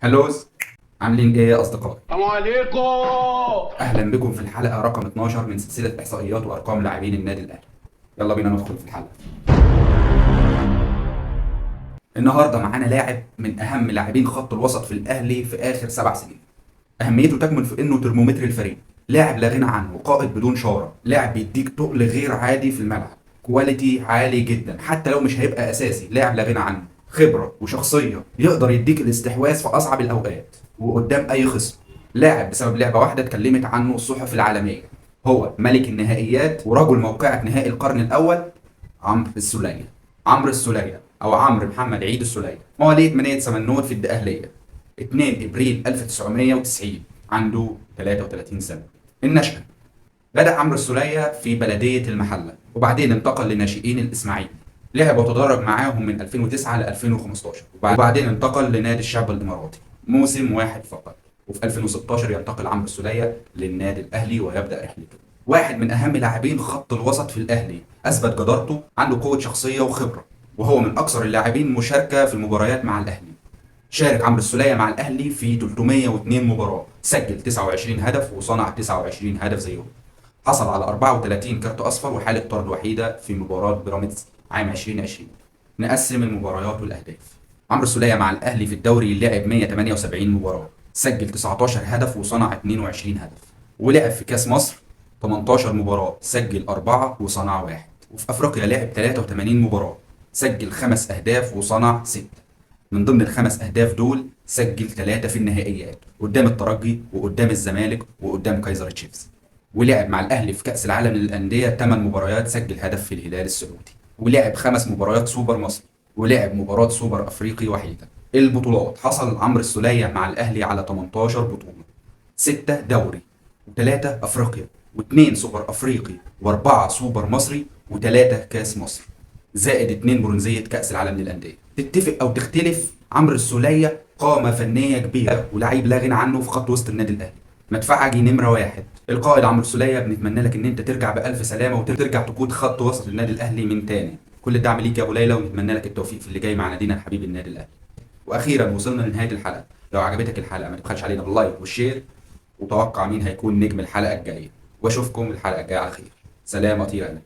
هلوز، عاملين ايه يا اصدقائي؟ السلام عليكم. اهلا بكم في الحلقه رقم 12 من سلسله احصائيات وارقام لاعبين النادي الاهلي. يلا بينا ندخل في الحلقه. النهارده معانا لاعب من اهم لاعبين خط الوسط في الاهلي في اخر 7 سنين. اهميته تكمن في انه ترمومتر الفريق، لاعب لا غنى عنه، قائد بدون شاره، لاعب بيديك تقل غير عادي في الملعب، كواليتي عالي جدا حتى لو مش هيبقى اساسي، لاعب لا غنى عنه، خبره وشخصيه، يقدر يديك الاستحواذ في اصعب الاوقات وقدام اي خصم. لاعب بسبب لعبه واحده اتكلمت عنه الصحف العالميه، هو ملك النهائيات ورجل موقعة نهائي القرن الاول، عمرو السولية. عمرو السولية او عمرو محمد عيد السولية، مواليد منية سمنود في الدقهلية، 2 ابريل 1990، عنده 33 سنة. النشأة: بدأ عمرو السولية في بلدية المحلة وبعدين انتقل لناشئين الإسماعيلي، لعب وتدرج معاهم من 2009 ل 2015 وبعدين انتقل لنادي الشعب الإماراتي موسم واحد فقط، وفي 2016 ينتقل عمرو السولية للنادي الأهلي ويبدأ رحلته. واحد من أهم لاعبين خط الوسط في الأهلي، أثبت جدارته، عنده قوة شخصية وخبرة، وهو من أكثر اللاعبين مشاركة في المباريات مع الأهلي. شارك عمرو السولية مع الأهلي في 302 مباراة، سجل 29 هدف وصنع 29 هدف زيهم. حصل على 34 كارت أصفر وحالة طرد وحيدة في مباراة بيراميدز عام 2020. نقسم المباريات والأهداف. عمرو السولية مع الأهلي في الدوري لعب 178 مباراة، سجل 19 هدف وصنع 22 هدف. ولعب في كأس مصر 18 مباراة، سجل 4 وصنع 1. وفي أفريقيا لعب 83 مباراة، سجل 5 أهداف وصنع 6. من ضمن الخمس أهداف دول سجل 3 في النهائيات قدام الترجي وقدام الزمالك وقدام كايزر تشيفز. ولعب مع الأهلي في كأس العالم للأندية 8 مباريات، سجل هدف في الهلال السعودي. ولعب 5 مباريات سوبر مصري، ولعب مباراة سوبر أفريقي وحيدة. البطولات: حصل عمرو السولية مع الأهلي على 18 بطولة، 6 دوري، و3 أفريقيا، و2 سوبر أفريقي، و4 سوبر مصري، و3 كأس مصر، زائد 2 برونزية كأس العالم للأندية. تتفق أو تختلف، عمرو السولية قامة فنية كبيرة ولعيب لا غنى عنه في خط وسط النادي الأهلي. مدفعجي نمرة واحد. القائد عمرو السولية، بنتمنى لك إن أنت ترجع بألف سلامة وترجع تقود خط وسط النادي الأهلي من تاني. كل الدعم ليك يا أبو ليلى، ونتمنى لك التوفيق في اللي جاي مع نادينا الحبيب النادي الأهلي. وأخيرا وصلنا لنهاية الحلقة. لو عجبتك الحلقة ما تبخلش علينا باللايك والشير، وتوقع مين هيكون نجم الحلقة الجاية، وأشوفكم الحلقة الجاية على خير. سلام أطير.